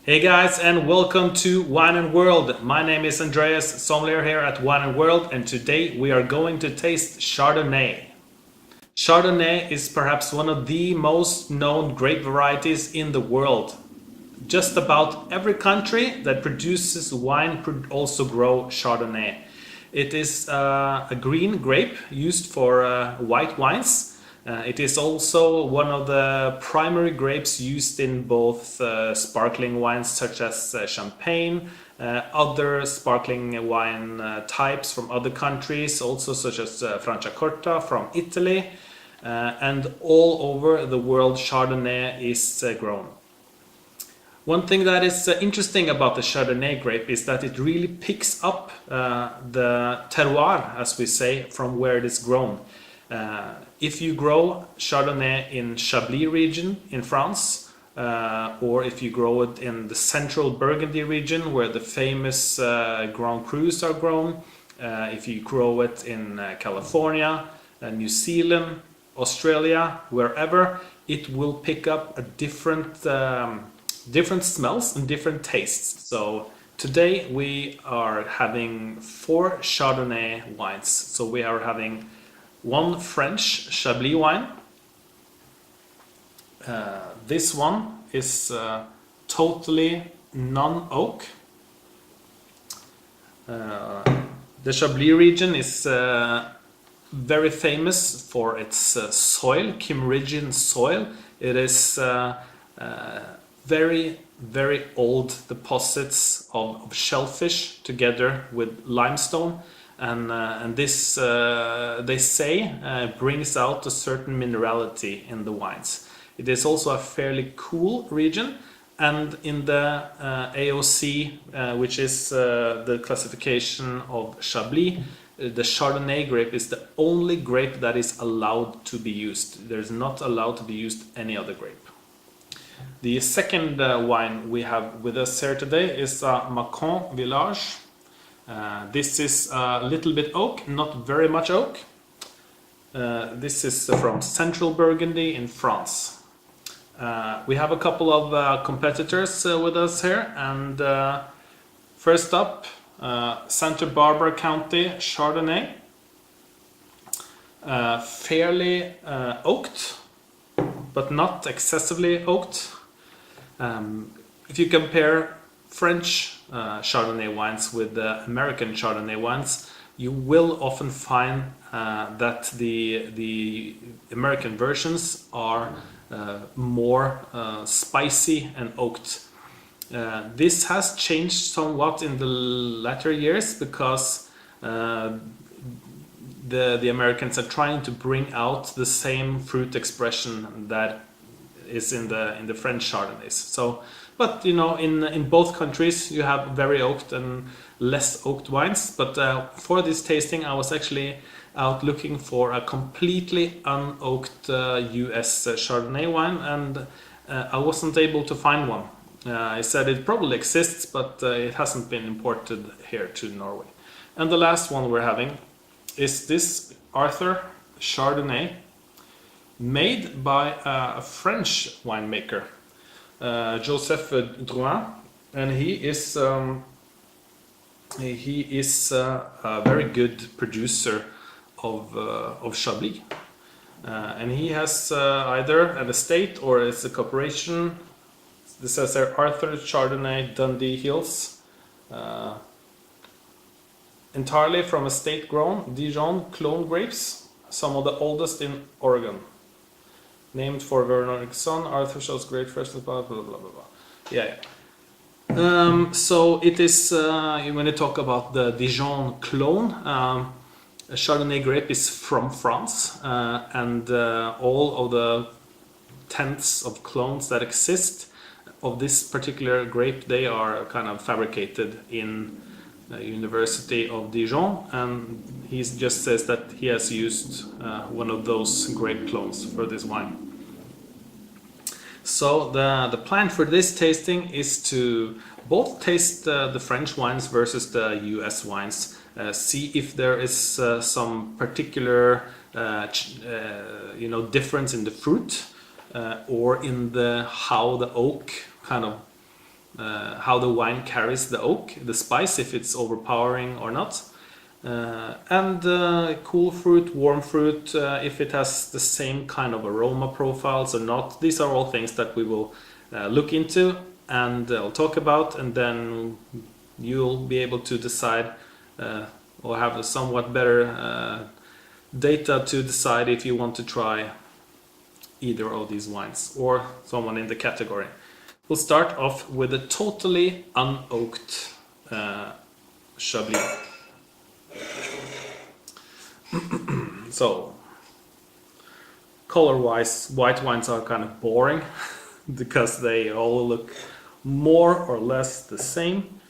Hey guys, and welcome to Wine and World. My name is Andreas, sommelier here at Wine and World, and today we are going to taste Chardonnay. Chardonnay is perhaps one of the most known grape varieties in the world. Just about every country that produces wine also grow Chardonnay. It is a green grape used for white wines. It is also one of the primary grapes used in both sparkling wines such as champagne, other sparkling wine types from other countries, also such as Franciacorta from Italy, and all over the world Chardonnay is grown. One thing that is interesting about the Chardonnay grape is that it really picks up the terroir, as we say, from where it is grown. If you grow Chardonnay in Chablis region in France, or if you grow it in the central Burgundy region where the famous Grand Crus are grown, if you grow it in California, New Zealand, Australia, wherever, it will pick up a different smells and different tastes. So today we are having 4 Chardonnay wines. So we are having one French Chablis wine. This one is totally non-oak. The Chablis region is very famous for its soil, Kimmeridgian soil. It is very old deposits of shellfish together with limestone. And this, they say, brings out a certain minerality in the wines. It is also a fairly cool region, and in the AOC, which is the classification of Chablis, the Chardonnay grape is the only grape that is allowed to be used. There's not allowed to be used any other grape. The second wine we have with us here today is Macon Village. This is a little bit oak, not very much oak. This is from central Burgundy in France. We have a couple of competitors with us here, and first up, Santa Barbara County Chardonnay. Fairly oaked, but not excessively oaked. If you compare French Chardonnay wines with American Chardonnay wines, you will often find that the American versions are more spicy and oaked. This has changed somewhat in the latter years because the Americans are trying to bring out the same fruit expression that is in the French Chardonnays. So, but you know, in both countries you have very oaked and less oaked wines. But for this tasting, I was actually out looking for a completely unoaked US Chardonnay wine, and I wasn't able to find one. I said it probably exists, but it hasn't been imported here to Norway. And the last one we're having is this Arthur Chardonnay, made by a French winemaker, Joseph Drouin, and he is a very good producer of Chablis, and he has either an estate or it's a corporation. This says there Arthur Chardonnay Dundee Hills, entirely from estate grown Dijon clone grapes, some of the oldest in Oregon. Named for Vernon son, Arthur shows great freshness, blah blah blah blah blah. Yeah. So it is when you talk about the Dijon clone, a Chardonnay grape is from France, and all of the tenths of clones that exist of this particular grape, they are kind of fabricated in the University of Dijon, and he just says that he has used one of those grape clones for this wine. So the plan for this tasting is to both taste the French wines versus the US wines, see if there is some particular difference in the fruit, or in the how the oak kind of how the wine carries the oak, the spice, if it's overpowering or not. And cool fruit, warm fruit, if it has the same kind of aroma profiles or not. These are all things that we will look into and I'll talk about, and then you'll be able to decide or have a somewhat better data to decide if you want to try either of these wines or someone in the category. We'll start off with a totally unoaked Chablis. So, color-wise, white wines are kind of boring because they all look more or less the same.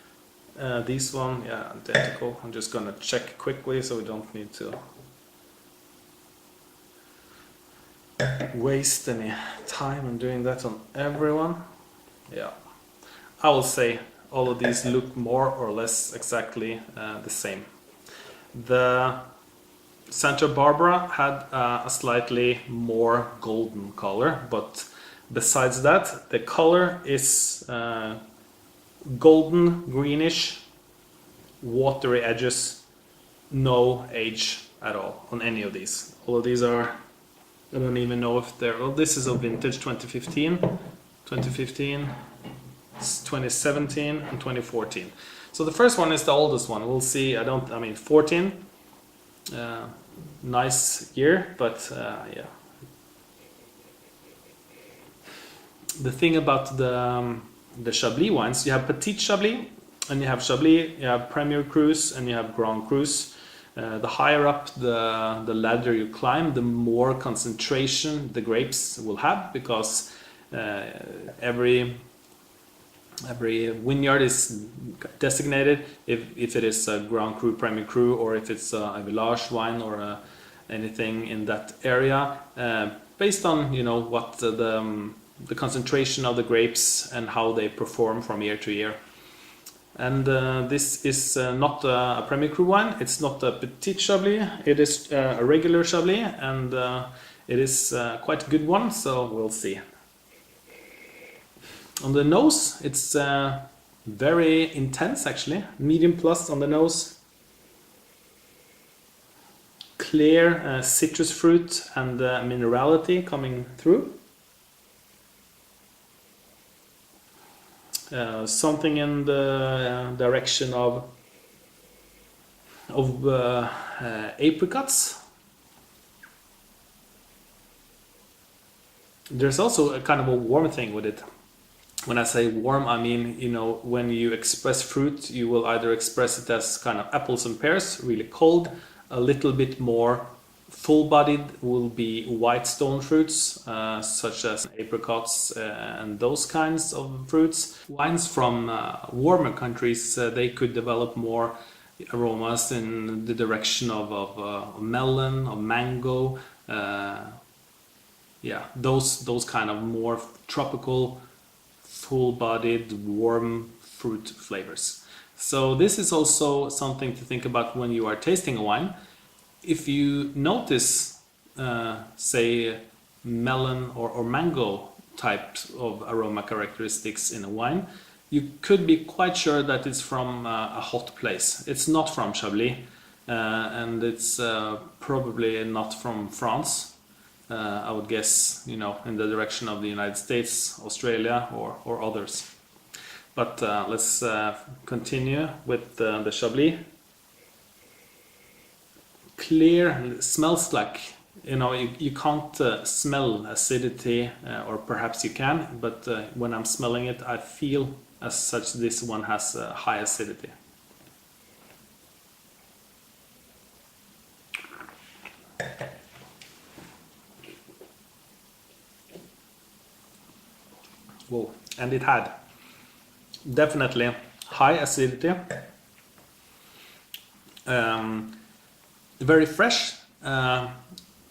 This one, yeah, identical. I'm just gonna check quickly so we don't need to waste any time on doing that on everyone. Yeah, I will say all of these look more or less exactly the same. The Santa Barbara had a slightly more golden color, but besides that, the color is golden, greenish, watery edges, no age at all on any of these. All of these are, I don't even know if they're, well, this is a vintage 2015, 2017 and 2014. So the first one is the oldest one. We'll see, I mean 14, nice year, but yeah. The thing about the Chablis wines, you have Petit Chablis, and you have Chablis, you have Premier Cru's, and you have Grand Cru's. The higher up the ladder you climb, the more concentration the grapes will have, because every vineyard is designated if it is a Grand Cru, Premier Cru, or if it's a village wine or anything in that area, based on, you know, what the concentration of the grapes and how they perform from year to year. And this is not a Premier Cru wine, it's not a Petit Chablis, it is a regular Chablis, and it is quite a good one, so we'll see. On the nose, it's very intense actually, medium plus on the nose. Clear citrus fruit and minerality coming through. Something in the direction of apricots. There's also a kind of a warm thing with it. When I say warm, I mean, you know, when you express fruit, you will either express it as kind of apples and pears, really cold, a little bit more full-bodied will be white stone fruits, such as apricots and those kinds of fruits. Wines from warmer countries, they could develop more aromas in the direction of melon, of mango, yeah, those kind of more tropical, full-bodied, warm fruit flavors. So this is also something to think about when you are tasting a wine. If you notice, say, melon or mango type of aroma characteristics in a wine, you could be quite sure that it's from a hot place. It's not from Chablis, and it's probably not from France. I would guess, you know, in the direction of the United States, Australia, or others. But let's continue with the Chablis. Clear, smells like, you know, you can't smell acidity, or perhaps you can, but when I'm smelling it, I feel as such this one has high acidity. Whoa. And it had definitely high acidity, very fresh.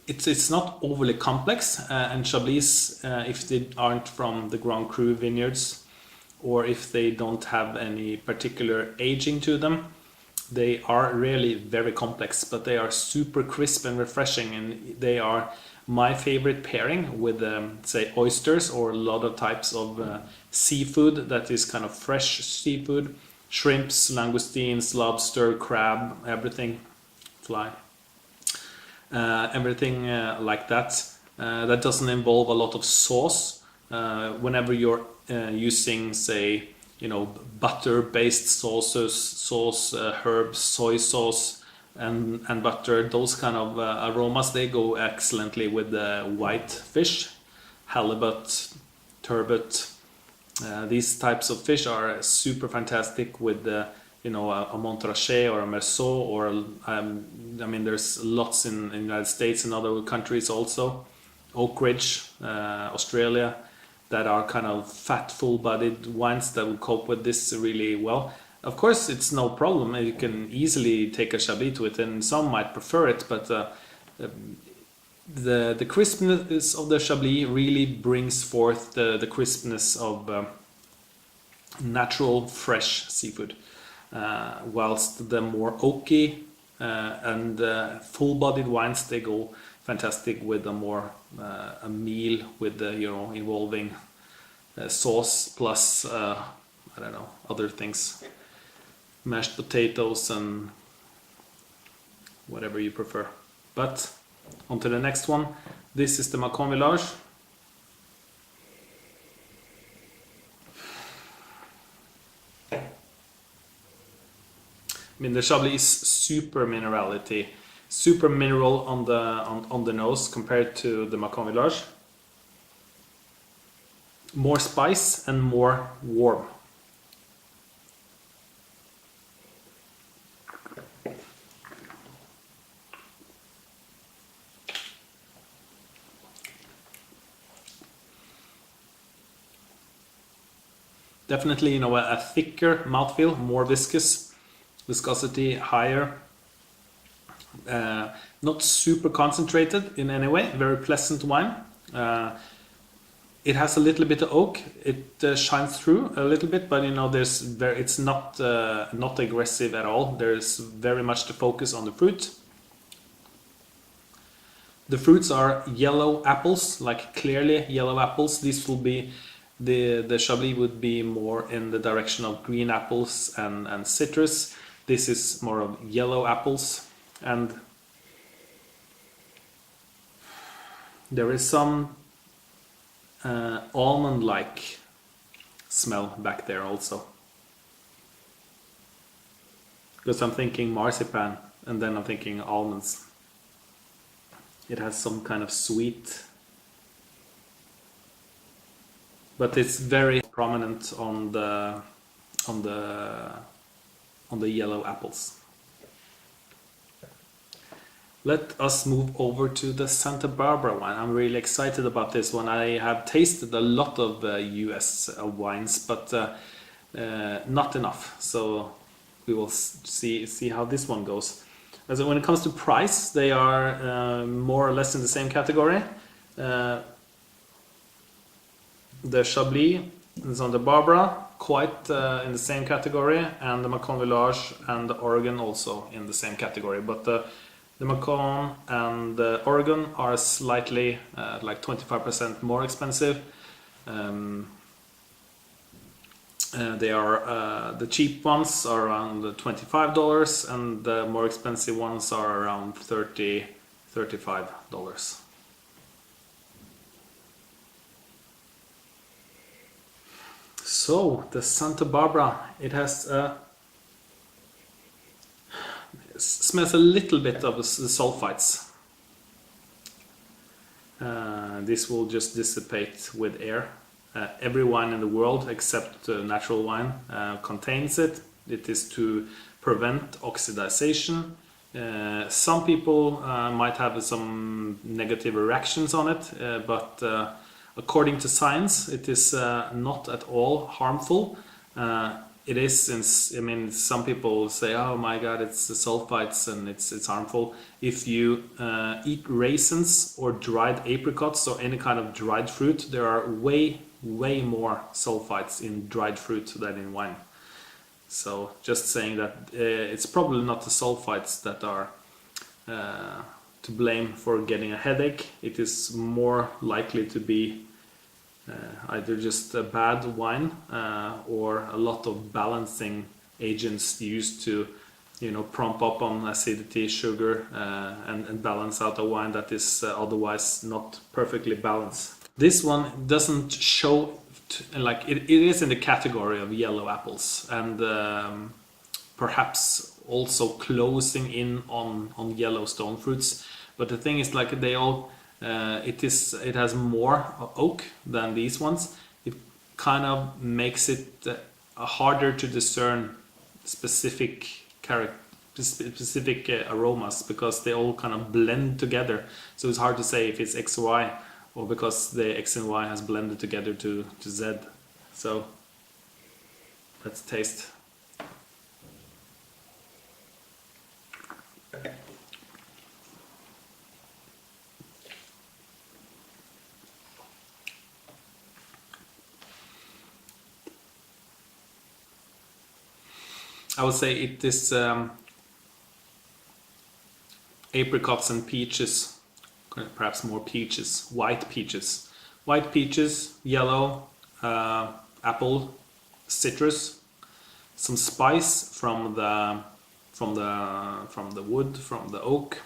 It's not overly complex, and Chablis, if they aren't from the Grand Cru vineyards, or if they don't have any particular aging to them, they are really very complex, but they are super crisp and refreshing, and they are my favorite pairing with say oysters or a lot of types of seafood that is kind of fresh seafood, shrimps, langoustines, lobster, crab, everything, fly, everything like that. That doesn't involve a lot of sauce. Whenever you're using, say, butter-based sauce, herbs, soy sauce, and butter, those kind of aromas, they go excellently with the white fish, halibut, turbot. These types of fish are super fantastic with a montrachet or a merceau, or there's lots in the United States and other countries also. Oak Ridge, Australia, that are kind of fat, full-bodied wines that will cope with this really well. Of course, it's no problem. You can easily take a Chablis to it, and some might prefer it, but the crispness of the Chablis really brings forth the crispness of natural, fresh seafood, whilst the more oaky and full-bodied wines, they go fantastic with a more a meal with the involving sauce plus I don't know, other things, mashed potatoes and whatever you prefer. But on to the next one. This is the Macon Village. The Chablis is super mineral on the nose compared to the Macon Village. More spice and more warm. Definitely, a thicker mouthfeel, more viscosity higher. Not super concentrated in any way, very pleasant wine. It has a little bit of oak, it shines through a little bit, but it's not aggressive at all. There's very much the focus on the fruit. The fruits are yellow apples, like clearly yellow apples. This will be the Chablis would be more in the direction of green apples and citrus. This is more of yellow apples, and there is some almond-like smell back there also. Because I'm thinking marzipan and then I'm thinking almonds. It has some kind of sweet, but it's very prominent on the yellow apples. Let us move over to the Santa Barbara wine. I'm really excited about this one. I have tasted a lot of US wines, but not enough. So we will see how this one goes. As when it comes to price, they are more or less in the same category. The Chablis and Santa Barbara quite in the same category, and the Macon Village and the Oregon also in the same category. But the Macon and the Oregon are slightly like 25% more expensive. They are the cheap ones are around $25, and the more expensive ones are around $35. So the Santa Barbara, it has smells a little bit of the sulfites. This will just dissipate with air. Every wine in the world except natural wine contains it. It is to prevent oxidization. Some people might have some negative reactions on it, but according to science, it is not at all harmful. It is, since some people say, "Oh my God, it's the sulfites and it's harmful." If you eat raisins or dried apricots or any kind of dried fruit, there are way more sulfites in dried fruit than in wine. So just saying that it's probably not the sulfites that are to blame for getting a headache. It is more likely to be either just a bad wine or a lot of balancing agents used to, you know, prompt up on acidity, sugar, and balance out a wine that is otherwise not perfectly balanced. This one doesn't show like it is in the category of yellow apples, and perhaps also closing in on yellow stone fruits. But the thing is, like, they all it has more oak than these ones. It kind of makes it harder to discern specific aromas, because they all kind of blend together. So it's hard to say if it's X or Y, or because the X and Y has blended together to Z. So let's taste. I would say it is apricots and peaches, perhaps more peaches, white peaches, yellow, apple, citrus, some spice from the wood, from the oak.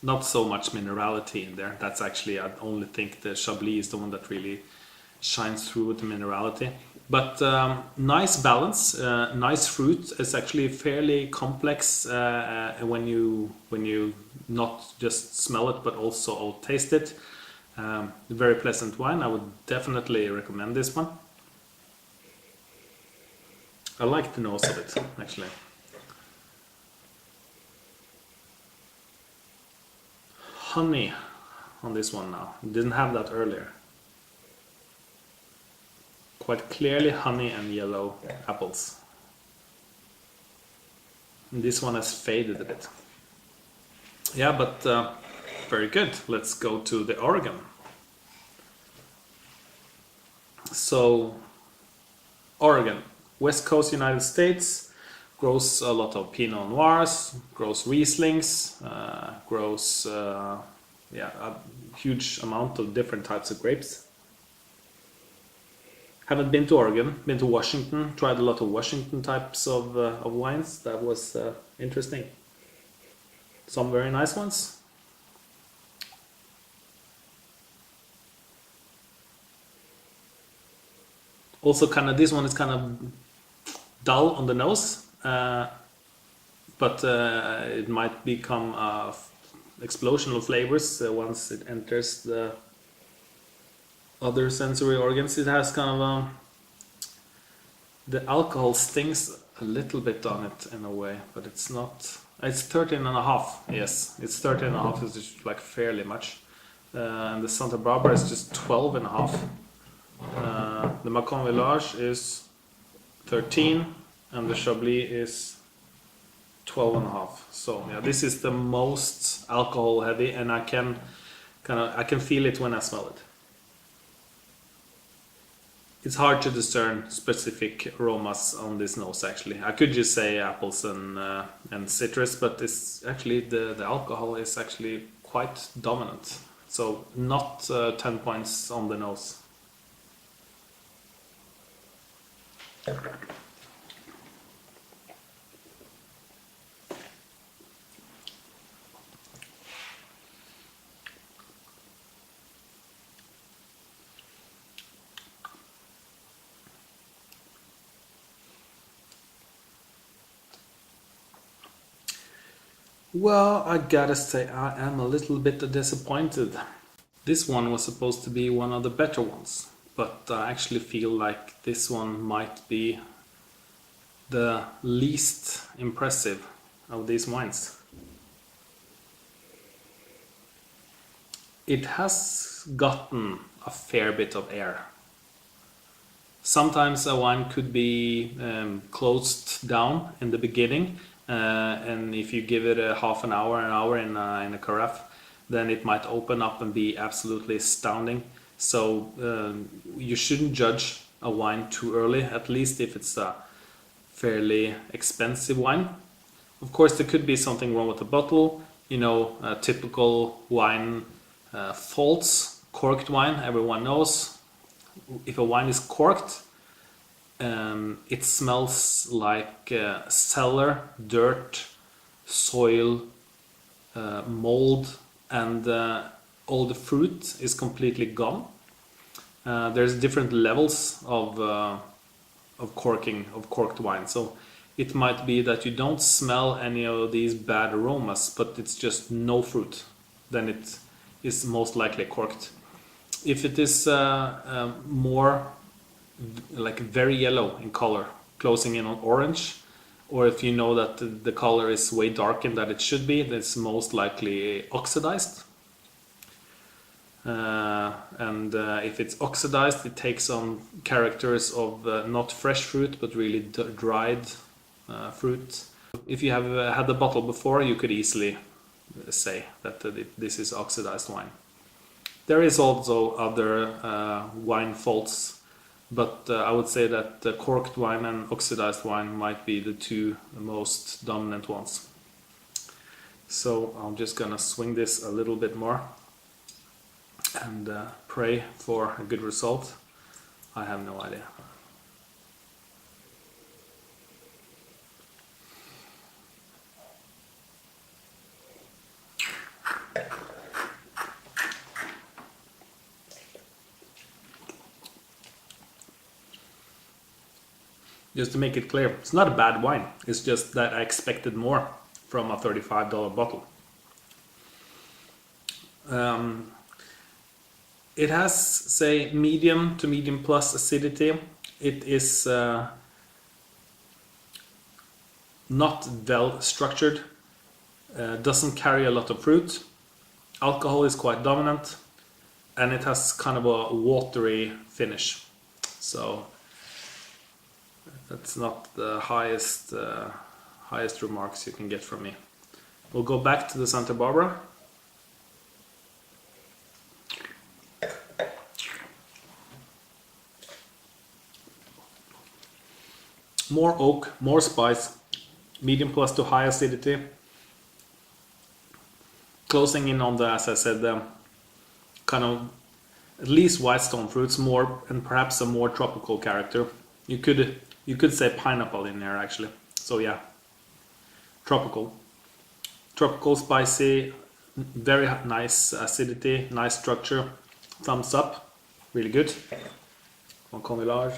Not so much minerality in there. That's actually, I only think the Chablis is the one that really shines through with the minerality. But nice balance, nice fruit. It's actually fairly complex when you not just smell it but also taste it. Very pleasant wine. I would definitely recommend this one. I like the nose of it, actually. Honey on this one now. Didn't have that earlier. Quite clearly honey and yellow apples. And this one has faded a bit. Yeah, but very good. Let's go to the Oregon. So, Oregon, West Coast United States, grows a lot of Pinot Noirs, grows Rieslings, grows a huge amount of different types of grapes. Haven't been to Oregon, been to Washington, tried a lot of Washington types of wines. That was interesting. Some very nice ones. Also, kind of, this one is kind of dull on the nose, but it might become an explosion of flavors once it enters the other sensory organs. It has kind of the alcohol stings a little bit on it in a way, but it's not. It's 13.5. Yes, it's 13.5. It's just like fairly much, and the Santa Barbara is just 12.5. The Macon Village is 13, and the Chablis is 12.5. So yeah, this is the most alcohol heavy, and I can feel it when I smell it. It's hard to discern specific aromas on this nose. Actually, I could just say apples and citrus, but it's actually the alcohol is actually quite dominant. So not 10 points on the nose. Well, I gotta say I am a little bit disappointed. This one was supposed to be one of the better ones, but I actually feel like this one might be the least impressive of these wines. It has gotten a fair bit of air. Sometimes a wine could be closed down in the beginning, and if you give it a half an hour in a carafe, then it might open up and be absolutely astounding. So you shouldn't judge a wine too early, at least if it's a fairly expensive wine. Of course, there could be something wrong with the bottle. You know, typical wine faults. Corked wine, everyone knows. If a wine is corked, it smells like cellar, dirt, soil, mold, and all the fruit is completely gone. There's different levels of corking, of corked wine. So it might be that you don't smell any of these bad aromas, but it's just no fruit. Then it is most likely corked. If it is more like very yellow in color, closing in on orange, or if you know that the color is way darker than it should be, that's most likely oxidized. If it's oxidized, it takes on characters of not fresh fruit, but really dried fruit. If you have had the bottle before, you could easily say that this is oxidized wine. There is also other wine faults, but I would say that the corked wine and oxidized wine might be the two most dominant ones. So I'm just gonna swing this a little bit more and pray for a good result. I have no idea. Just to make it clear, it's not a bad wine. It's just that I expected more from a $35 bottle. It has, say, medium to medium plus acidity. It is not well structured, doesn't carry a lot of fruit. Alcohol is quite dominant, and it has kind of a watery finish. So that's not the highest remarks you can get from me. We'll go back to the Santa Barbara. More oak, more spice, medium plus to high acidity. Closing in on the, as I said, the kind of at least white stone fruits, more, and perhaps a more tropical character. You could say pineapple in there actually. So yeah, tropical, spicy, very nice acidity, nice structure. Thumbs up, really good. One large.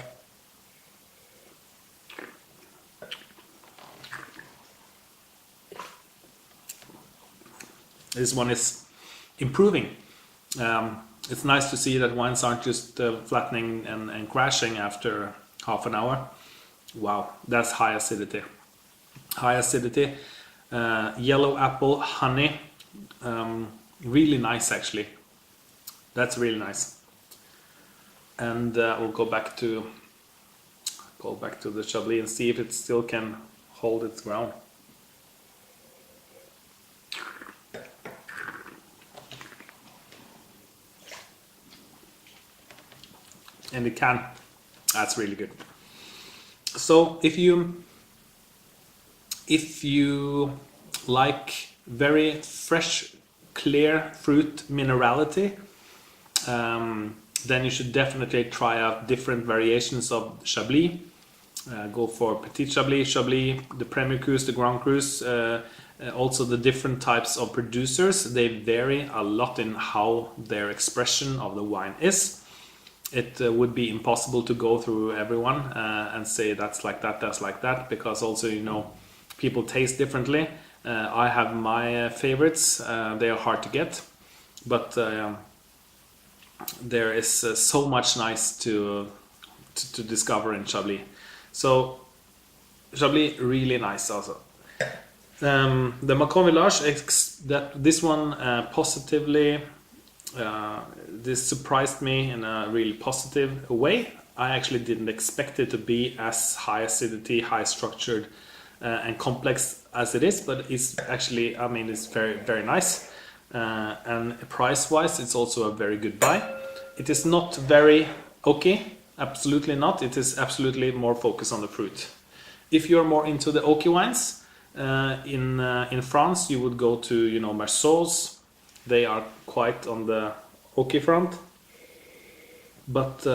This one is improving. It's nice to see that wines aren't just flattening and crashing after half an hour. Wow, that's high acidity. High acidity, yellow apple, honey, really nice actually. That's really nice. And we'll go back to the Chablis and see if it still can hold its ground. And it can. That's really good. So if you like very fresh, clear fruit minerality, then you should definitely try out different variations of Chablis. Go for Petit Chablis, the Premier Cru, the Grand Cru. Also the different types of producers, they vary a lot in how their expression of the wine is. It would be impossible to go through everyone and say that's like that, because also, you know, people taste differently. I have my favorites. They are hard to get, but there is so much nice to discover in Chablis. So Chablis really nice also. The Macon Village, this one positively. This surprised me in a really positive way. I actually didn't expect it to be as high acidity, high structured and complex as it is, but it's actually, I mean, it's very, very nice. And price wise, it's also a very good buy. It is not very oaky, absolutely not. It is absolutely more focused on the fruit. If you're more into the oaky wines, In France, you would go to, you know, Marceau's. They are quite on the oaky front, but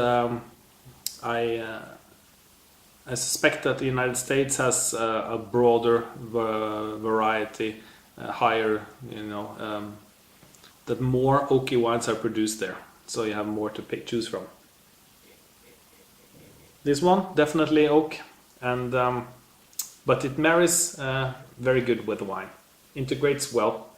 I I suspect that the United States has a broader variety, higher, you know, that more oaky wines are produced there, so you have more to choose from. This one definitely oak, and but it marries very good with the wine, integrates well.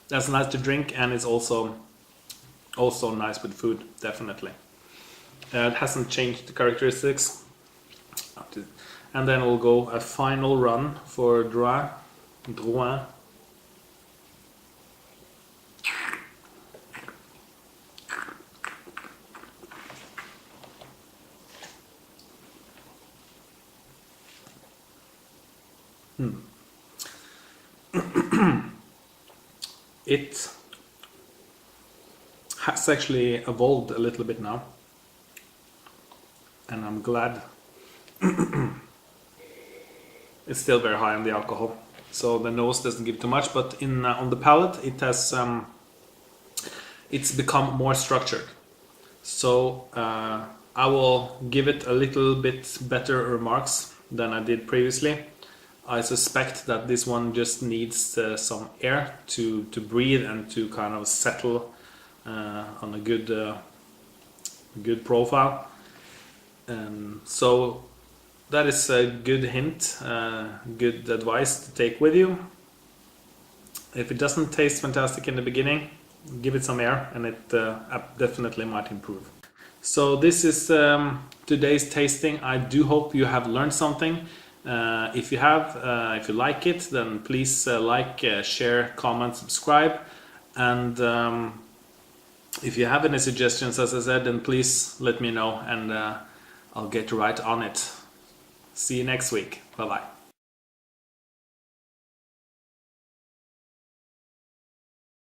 That's nice to drink, and it's also nice with food, definitely. It hasn't changed the characteristics. And then we'll go a final run for Drouin. It has actually evolved a little bit now, and I'm glad. It's still very high on the alcohol, so the nose doesn't give too much, but in on the palate it has it's become more structured. So I will give it a little bit better remarks than I did previously. I suspect that this one just needs some air to breathe and to kind of settle on a good profile. So that is a good hint, good advice to take with you. If it doesn't taste fantastic in the beginning, give it some air and it definitely might improve. So this is today's tasting. I do hope you have learned something. If you have, if you like it, then please like, share, comment, subscribe. And if you have any suggestions, as I said, then please let me know, and I'll get right on it. See you next week. Bye bye.